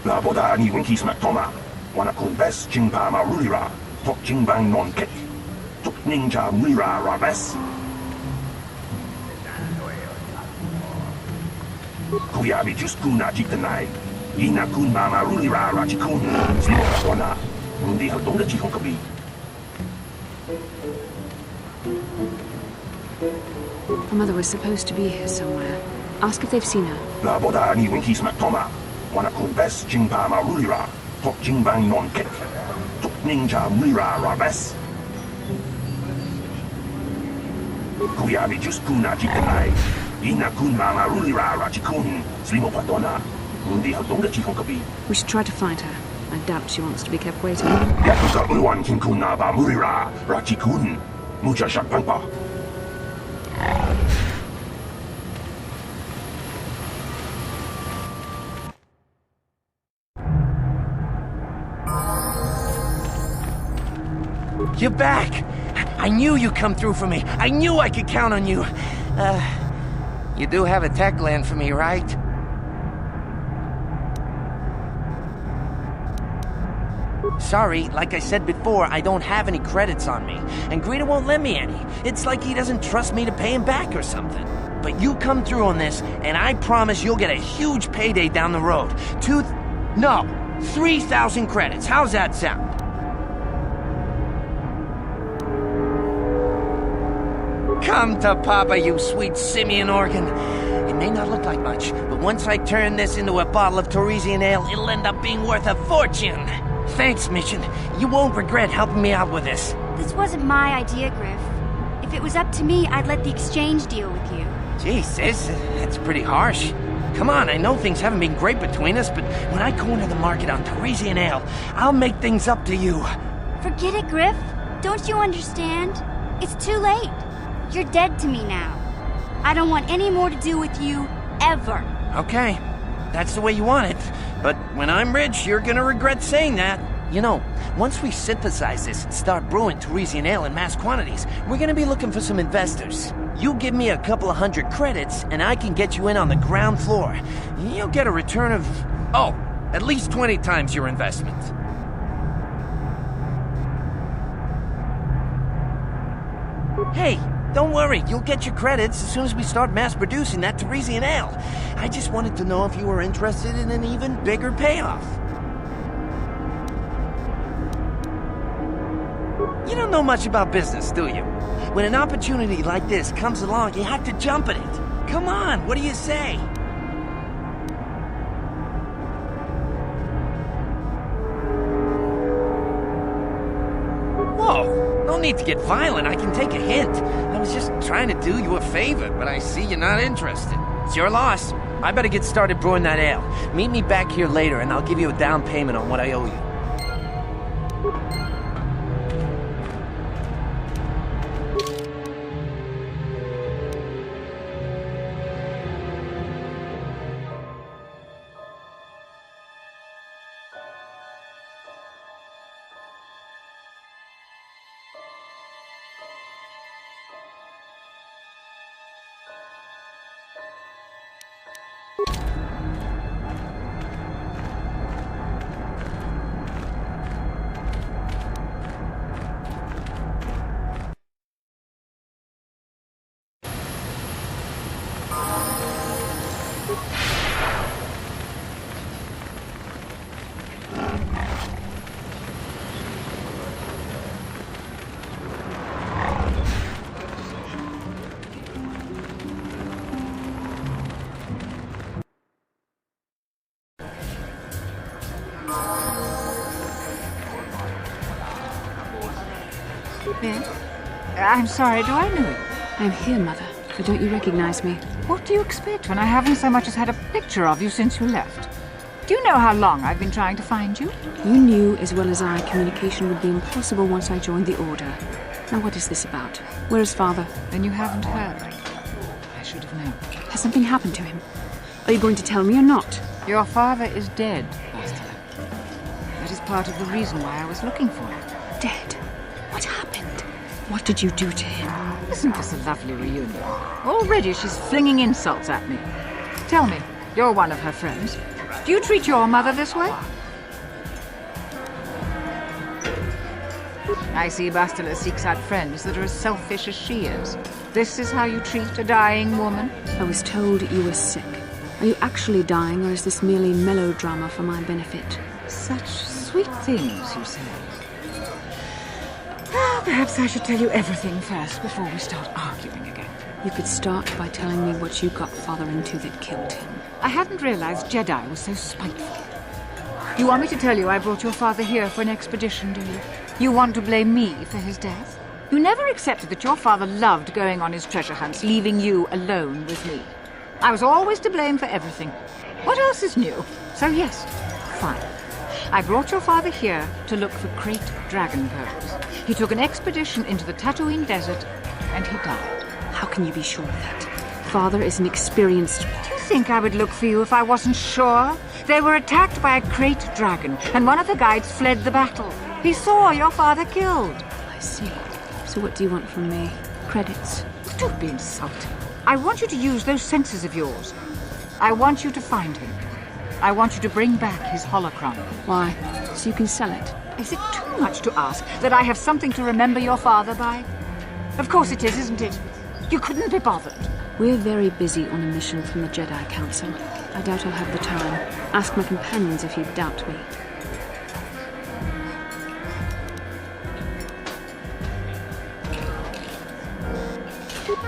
나보다 니군 기스막토마 와나군 베스 징바마 루리라 톡 징방 논켓 톡 닝자 무리라 라베스 구야비 주스쿠나 직드나이 이나군 마마 루리라 라지쿠니 스모라도나 문디 활동의 지형급이 Her mother was supposed to be here somewhere. Ask if they've seen her. 나보다 니군 기스막토마 와나군 베스 징바마 루리라 톡 징방 논켓 톡 닝자 무리라 라베스 구야비 주스쿠나 직드나이 이나군 마마 루리라 라지쿠니 스모라도나 문디 활동의 지형급이 We should try to find her. I doubt she wants to be kept waiting. 야쿠자 의원 킹쿠나바 무리라 라지쿠니 무자샥 방파 You're back! I knew you'd come through for me. I knew I could count on you. You do have a Tach Gland for me, right? Sorry, like I said before, I don't have any credits on me. And Greta won't lend me any. It's like he doesn't trust me to pay him back or something. But you come through on this, and I promise you'll get a huge payday down the road. 3,000 credits. How's that sound? Come to Papa, you sweet simian organ. It may not look like much, but once I turn this into a bottle of Torresian ale, it'll end up being worth a fortune. Thanks, Mission. You won't regret helping me out with this. This wasn't my idea, Griff. If it was up to me, I'd let the exchange deal with you. Gee, sis, that's pretty harsh. Come on, I know things haven't been great between us, but when I corner the market on Torresian ale, I'll make things up to you. Forget it, Griff. Don't you understand? It's too late. You're dead to me now. I don't want any more to do with you, ever. Okay, that's the way you want it. But when I'm rich, you're gonna regret saying that. You know, once we synthesize this and start brewing Torresian ale in mass quantities, we're gonna be looking for some investors. You give me a couple of 100 credits, and I can get you in on the ground floor. You'll get a return of, at least 20 times your investment. Hey, don't worry. You'll get your credits as soon as we start mass-producing that Teresian ale. I just wanted to know if you were interested in an even bigger payoff. You don't know much about business, do you? When an opportunity like this comes along, you have to jump at it. Come on, what do you say? Whoa, no need to get violent. I can take a hint. I was just trying to do you a favor, but I see you're not interested. It's your loss. I better get started brewing that ale. Meet me back here later, and I'll give you a down payment on what I owe you. I'm sorry, do I know you? I'm here, Mother, but don't you recognize me? What do you expect when I haven't so much as had a picture of you since you left? Do you know how long I've been trying to find you? You knew as well as I communication would be impossible once I joined the Order. Now what is this about? Where is Father? Then you haven't heard. I should have known. Has something happened to him? Are you going to tell me or not? Your father is dead, Bastila. That is part of the reason why I was looking for him. Dead? What happened? What did you do to him? Isn't this a lovely reunion? Already she's flinging insults at me. Tell me, you're one of her friends. Do you treat your mother this way? I see Bastila seeks out friends that are as selfish as she is. This is how you treat a dying woman? I was told you were sick. Are you actually dying, or is this merely melodrama for my benefit? Such sweet things, you say. Well, perhaps I should tell you everything first before we start arguing again. You could start by telling me what you got Father into that killed him. I hadn't realized Jedi was so spiteful. You want me to tell you I brought your father here for an expedition, do you? You want to blame me for his death? You never accepted that your father loved going on his treasure hunts, leaving you alone with me. I was always to blame for everything. What else is new? So yes, fine. I brought your father here to look for great dragon pearls. He took an expedition into the Tatooine desert, and he died. How can you be sure of that? Father is an experienced... Do you think I would look for you if I wasn't sure? They were attacked by a great dragon, and one of the guides fled the battle. He saw your father killed. I see. So what do you want from me? Credits? Don't be insulting. I want you to use those senses of yours. I want you to find him. I want you to bring back his holocron. Why? So you can sell it? Is it too much to ask that I have something to remember your father by? Of course it is, isn't it? You couldn't be bothered. We're very busy on a mission from the Jedi Council. I doubt I'll have the time. Ask my companions if you doubt me.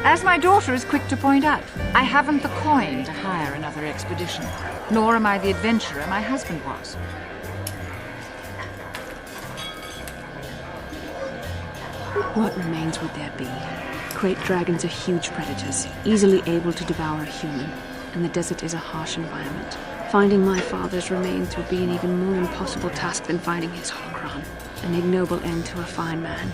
As my daughter is quick to point out, I haven't the coin to hire another expedition, nor am I the adventurer my husband was. What remains would there be? Great dragons are huge predators, easily able to devour a human, and the desert is a harsh environment. Finding my father's remains would be an even more impossible task than finding his holocron, an ignoble end to a fine man.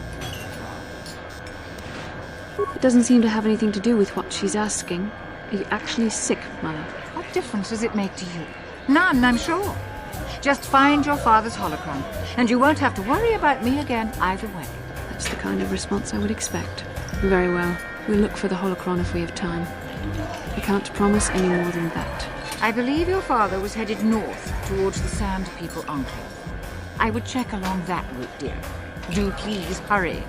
It doesn't seem to have anything to do with what she's asking. Are you actually sick, Mother? What difference does it make to you? None, I'm sure. Just find your father's holocron, and you won't have to worry about me again either way. That's the kind of response I would expect. Very well. We'll look for the holocron if we have time. I can't promise any more than that. I believe your father was headed north towards the Sand People Enclave. I would check along that route, dear. Do please hurry.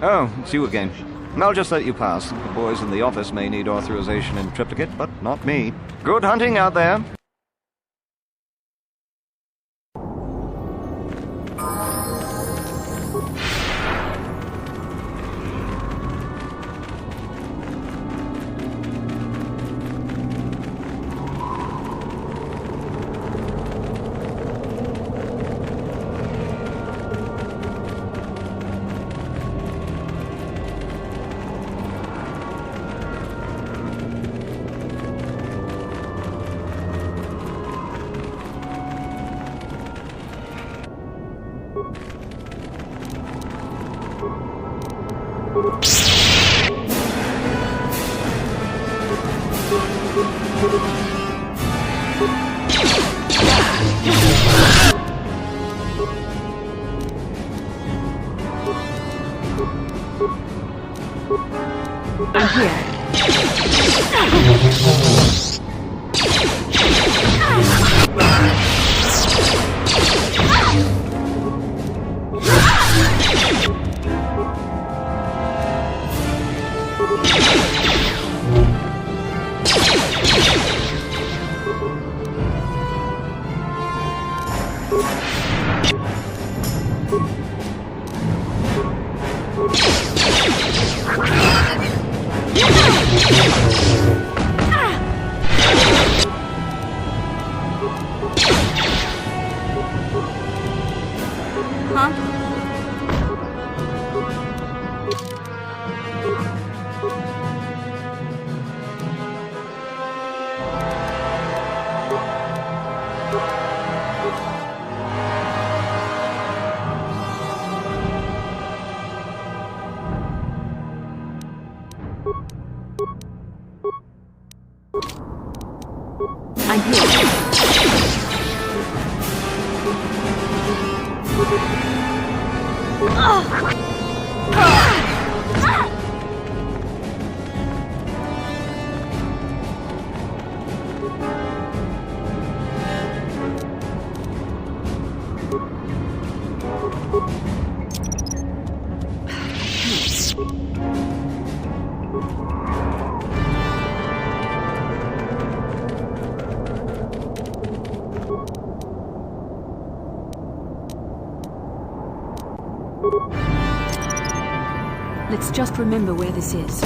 Oh, it's you again. I'll just let you pass. The boys in the office may need authorization in triplicate, but not me. Good hunting out there. I'm here. I'm here. Let's just remember where this is.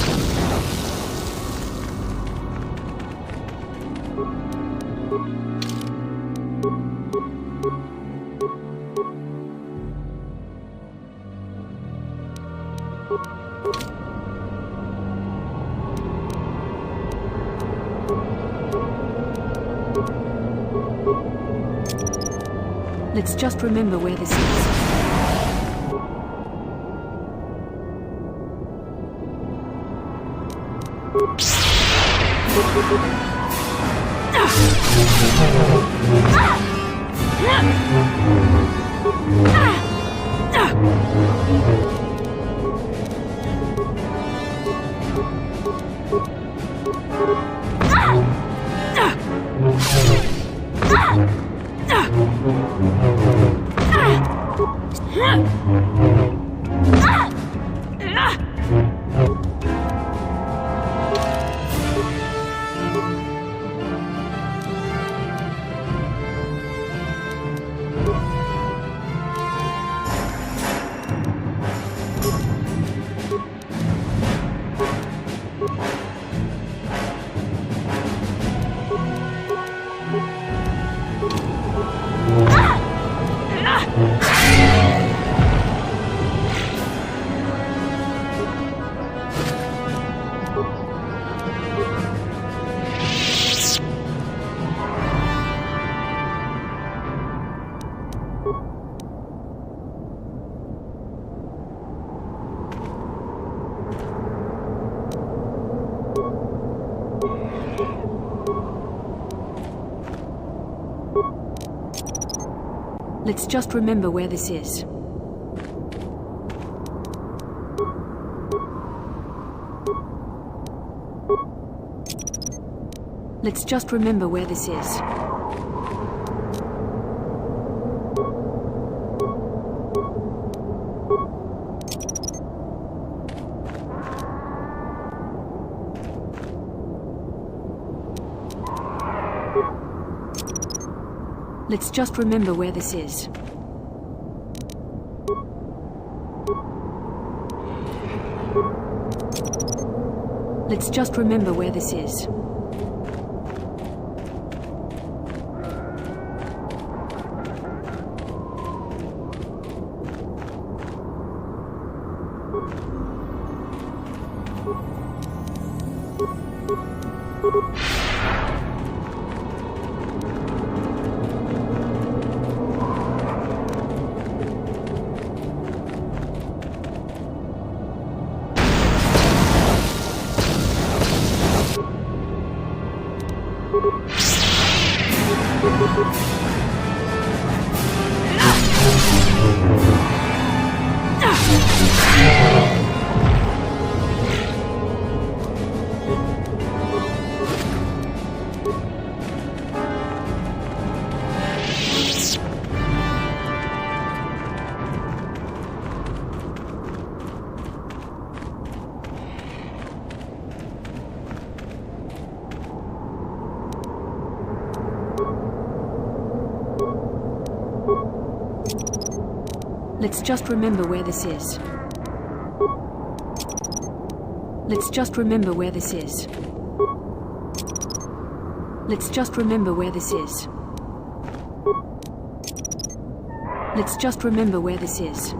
Let's just remember where this is. Let's just remember where this is. Let's just remember where this is. Let's just remember where this is. Let's just remember where this is. Let's just remember where this is. Let's just remember where this is. Let's just remember where this is. Let's just remember where this is.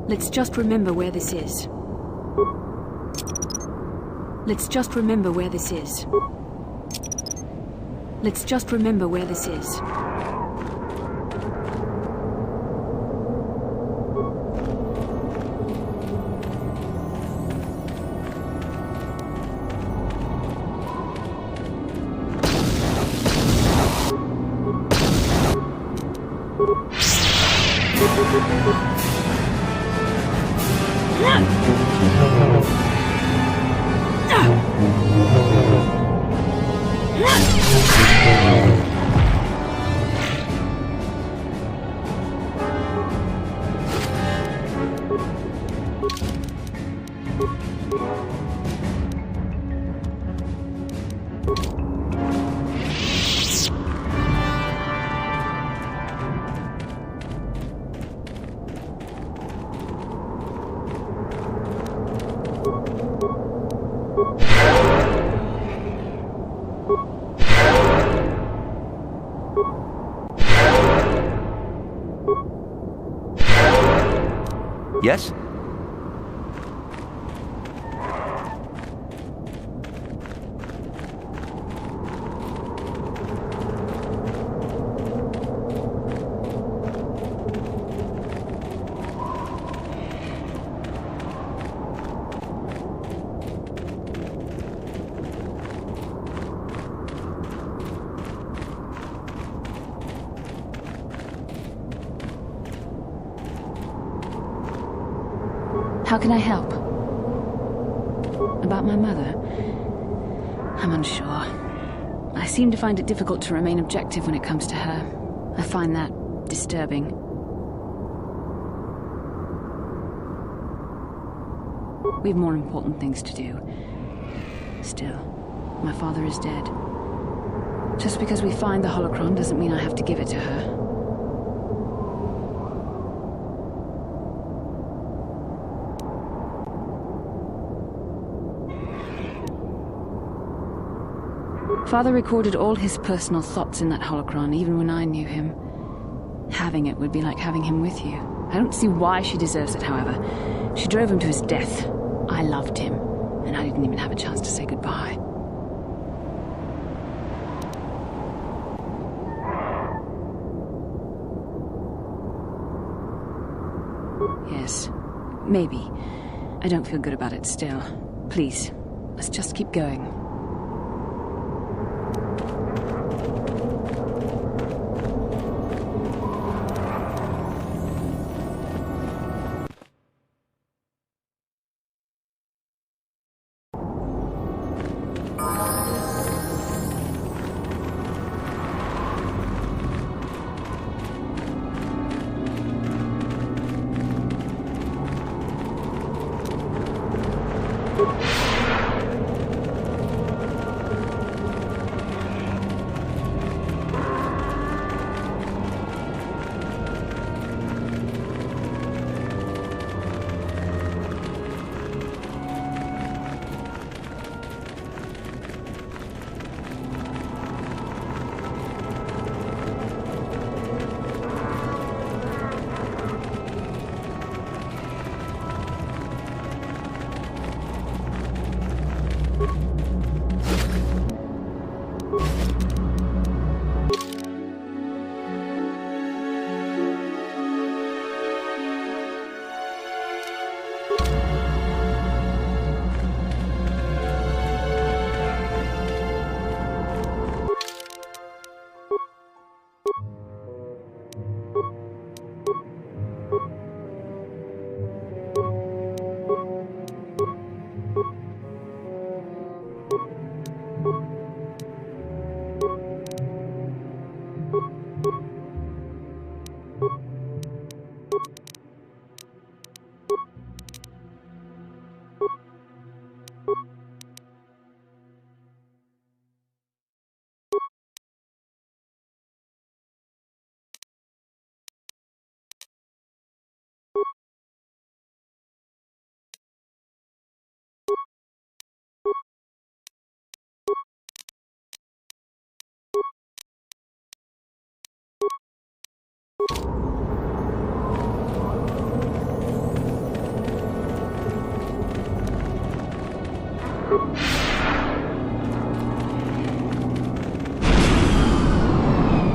Let's just remember where this is. Let's just remember where this is. Let's just remember where this is. Yes? How can I help? About my mother? I'm unsure. I seem to find it difficult to remain objective when it comes to her. I find that disturbing. We have more important things to do. Still, my father is dead. Just because we find the holocron doesn't mean I have to give it to her. Father recorded all his personal thoughts in that holocron, even when I knew him. Having it would be like having him with you. I don't see why she deserves it, however. She drove him to his death. I loved him, and I didn't even have a chance to say goodbye. Yes, maybe. I don't feel good about it still. Please, let's just keep going.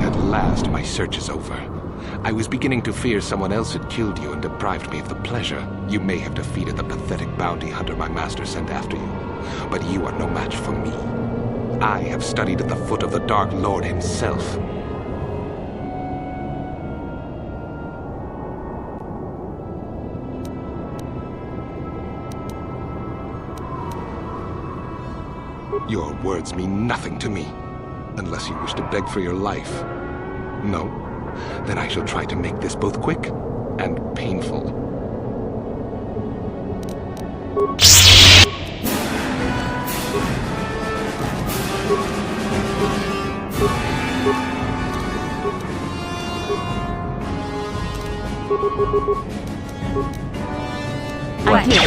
At last, my search is over. I was beginning to fear someone else had killed you and deprived me of the pleasure. You may have defeated the pathetic bounty hunter my master sent after you, but you are no match for me. I have studied at the foot of the Dark Lord himself. Your words mean nothing to me, unless you wish to beg for your life. No? Then I shall try to make this both quick and painful. I'm here.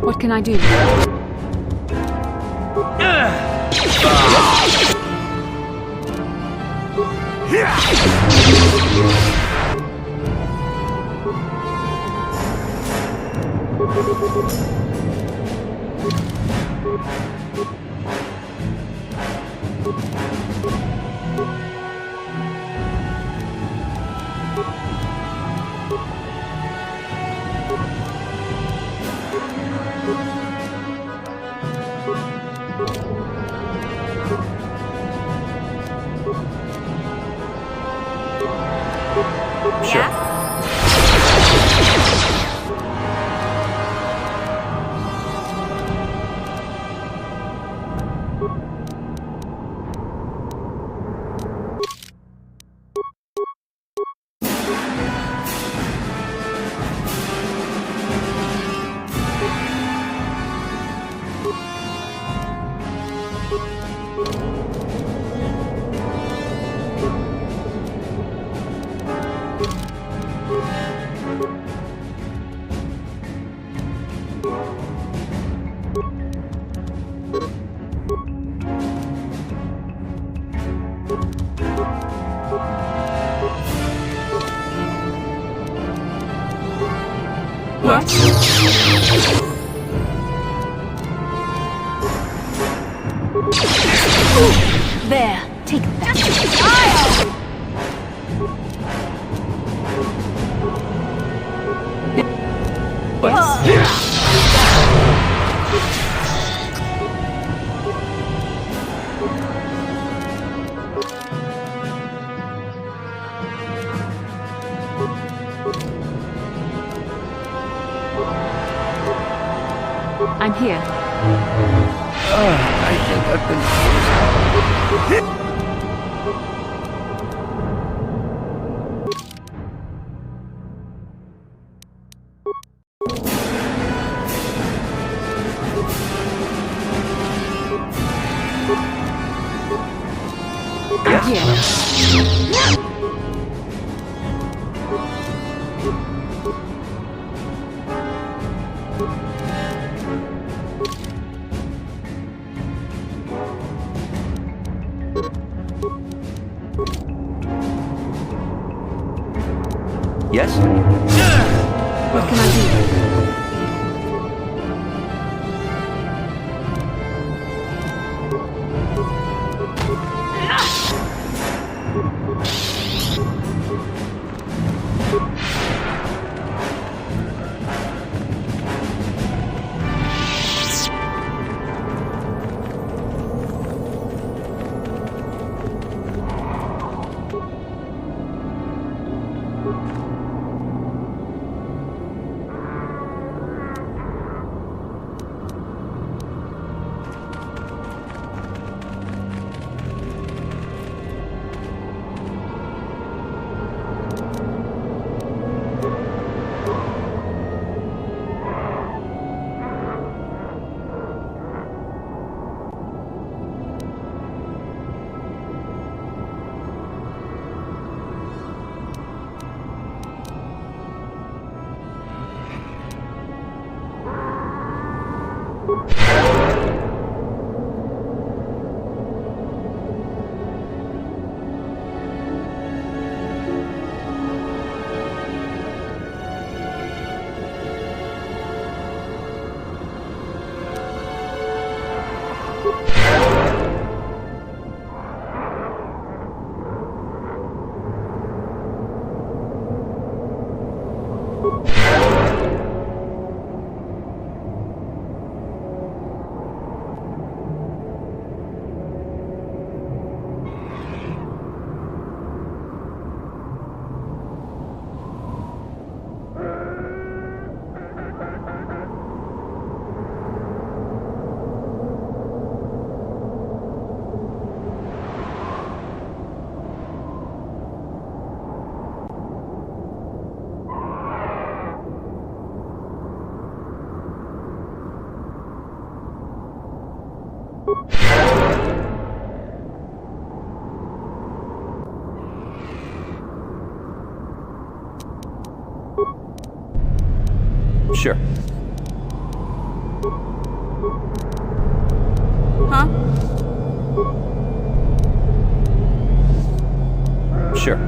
What can I do? There, take that. I'm here. I think I've been... Yes? What can I do? Sure. Huh? Sure.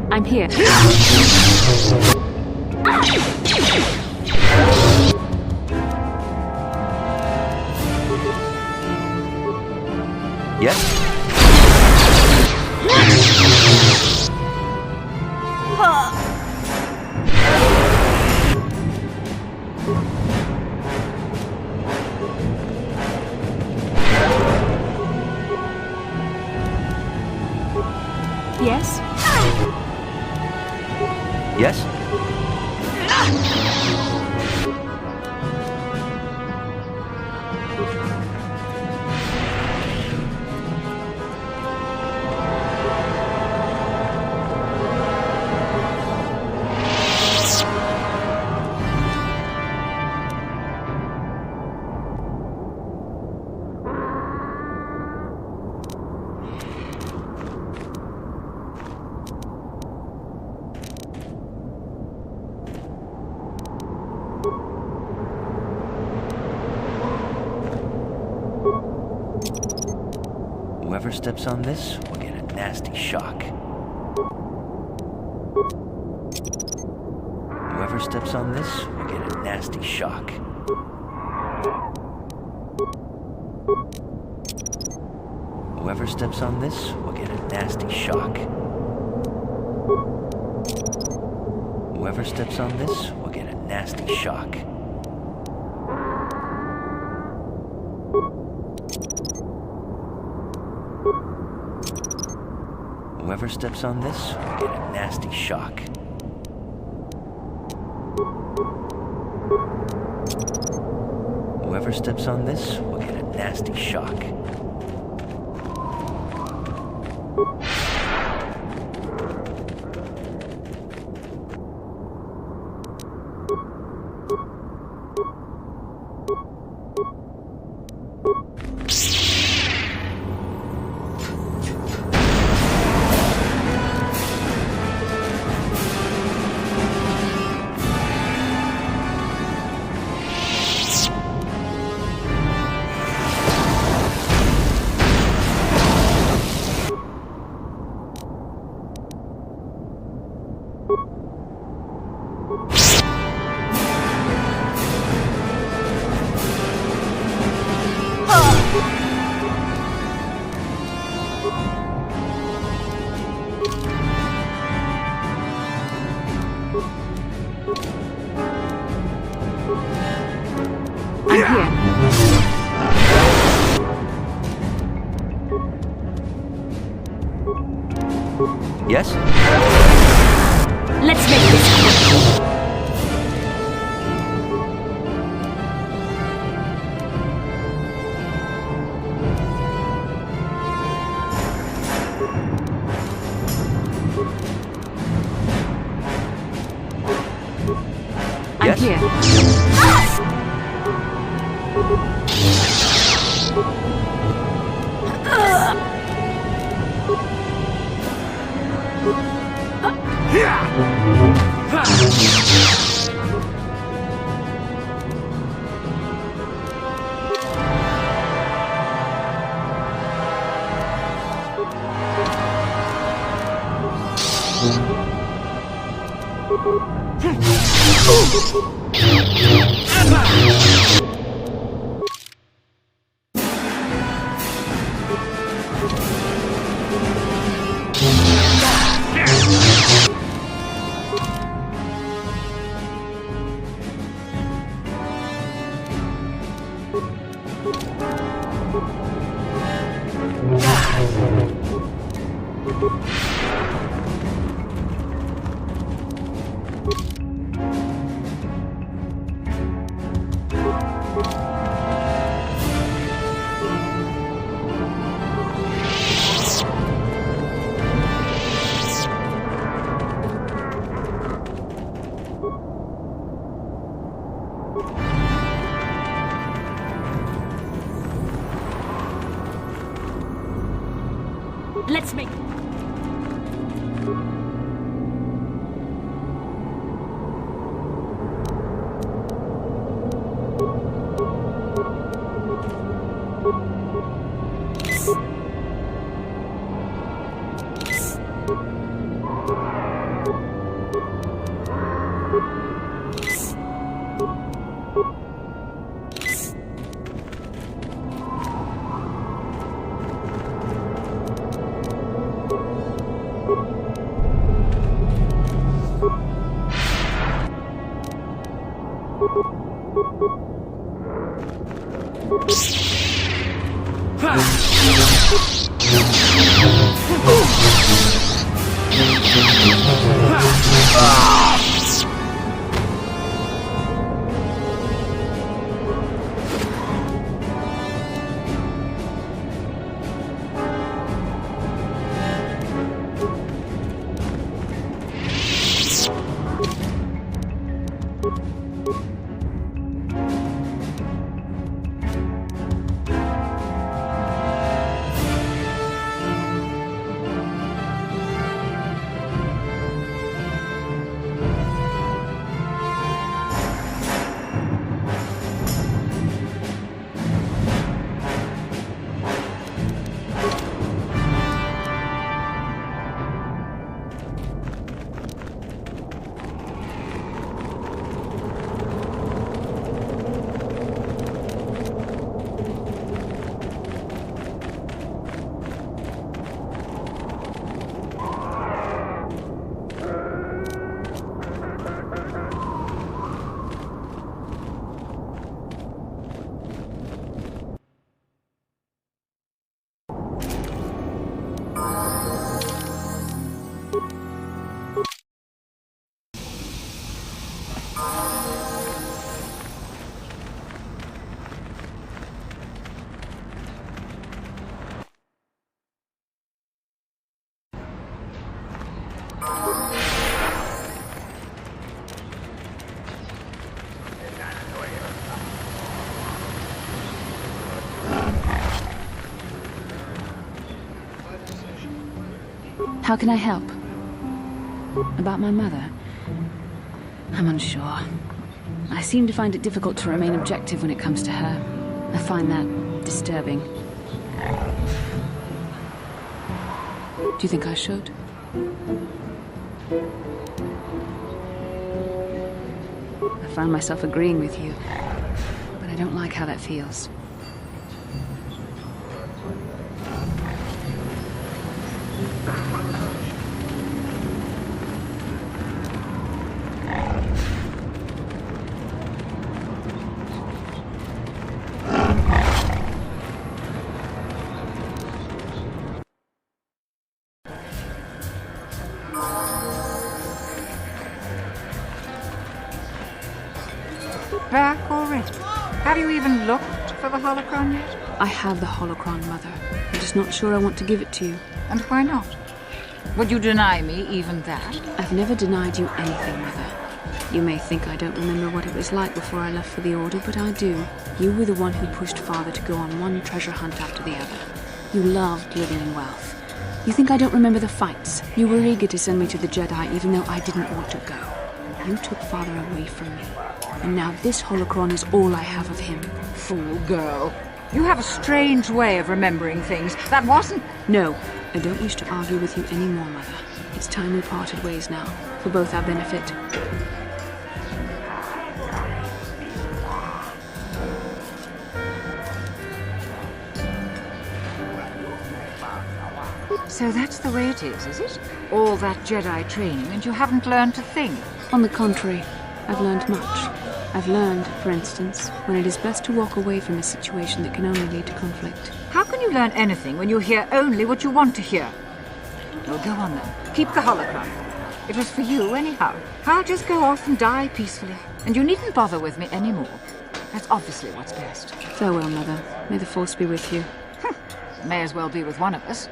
I'm here. Yes? Yes? Yes? Whoever steps on this will get a nasty shock. Whoever steps on this will get a nasty shock. Whoever steps on this will get a nasty shock. Whoever steps on this will get a nasty shock. Whoever steps on this will get a nasty shock. Whoever steps on this will get a nasty shock. Yes? Let's make this happen. I'm here. Let's make... How can I help? About my mother? I'm unsure. I seem to find it difficult to remain objective when it comes to her. I find that disturbing. Do you think I should? I find myself agreeing with you, but I don't like how that feels. Back already? Have you even looked for the holocron yet? I have the holocron, Mother. I'm just not sure I want to give it to you. And why not? Would you deny me even that? I've never denied you anything, Mother. You may think I don't remember what it was like before I left for the Order, but I do. You were the one who pushed Father to go on one treasure hunt after the other. You loved living in wealth. You think I don't remember the fights? You were eager to send me to the Jedi even though I didn't want to go. You took Father away from me. And now this holocron is all I have of him. Fool girl. You have a strange way of remembering things. That wasn't... No, I don't wish to argue with you anymore, Mother. It's time we parted ways now, for both our benefit. So that's the way it is it? All that Jedi training and you haven't learned to think? On the contrary, I've learned much. I've learned, for instance, when it is best to walk away from a situation that can only lead to conflict. How can you learn anything when you hear only what you want to hear? Well, go on then. Keep the holocron. It was for you anyhow. I'll just go off and die peacefully. And you needn't bother with me anymore. That's obviously what's best. Farewell, Mother. May the Force be with you. May as well be with one of us.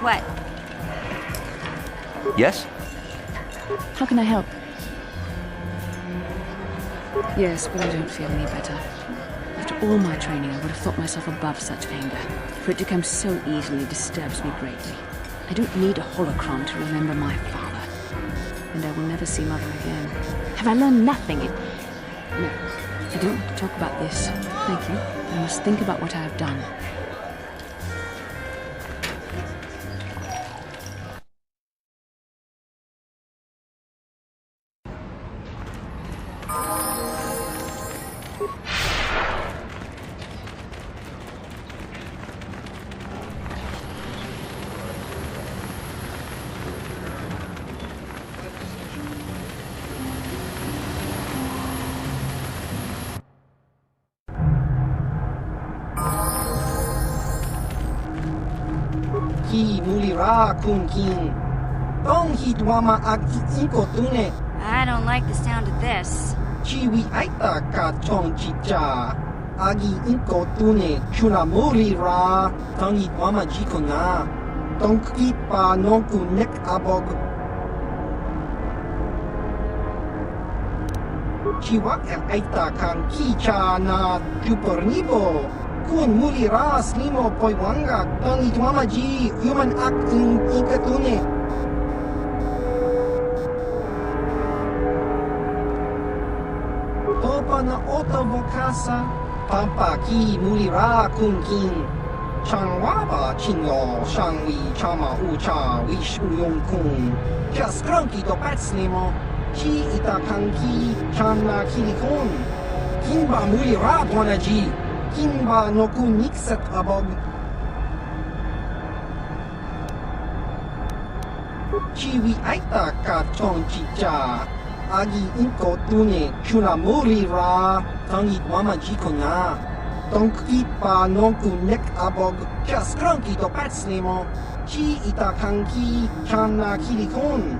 What? Yes? How can I help? Yes, but I don't feel any better. After all my training, I would have thought myself above such anger. For it to come so easily disturbs me greatly. I don't need a holocron to remember my father. And I will never see Mother again. Have I learned nothing? No, I don't want to talk about this. Thank you. I must think about what I have done. Ki mulira kun kin. Tong hitwama ag ikotune. I don't like the sound of this. Chiwi aita ka chong chicha. Agi ikotune chuna mulira. Tong hitwama jikona. Tong kipa nonku nek abog. Chiwak aita kan kicha na jupornibo. Kun mulira slimo poiwanga tong itwama ji human ak in ikatune. Topa na oto bokasa pampa ki mulira kun kin. Changwaba chinlo shangwi chama ucha wish uyong kun. Just cranky to pat slimo. Chi ita kanki chana kilikon. Kinba mulira bonaji. Kimba no kun niksat abog. Chiwi aita ka chong chicha. Agi inko tune chuna mulira. Tangit mama jikona. Tongki pa nonku nek abog. Kas kranki to patslemo. Chi ita kanki chana kilikon.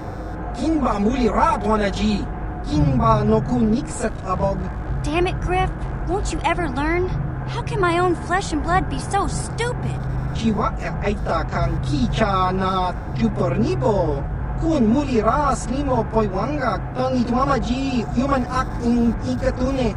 Kinba mulira bonaji. Kinba noku nikset abog. Damn it, Griff. Won't you ever learn? How can my own flesh and blood be so stupid? Chiwa aita kanki chana chupornibo. Kun mulira slimo poiwanga. Tangit mama ji human act in ikatune.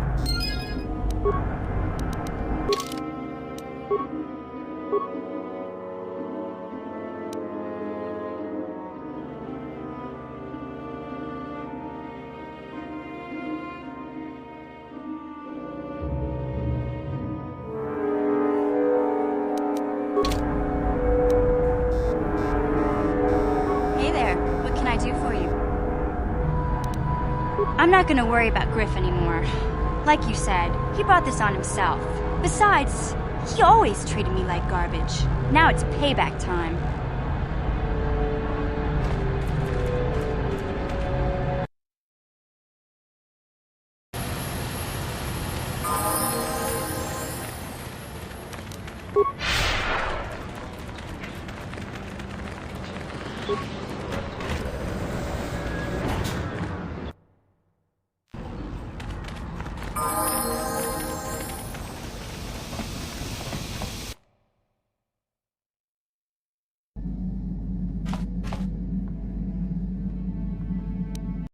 I'm not gonna worry about Griff anymore. Like you said, he brought this on himself. Besides, he always treated me like garbage. Now it's payback time.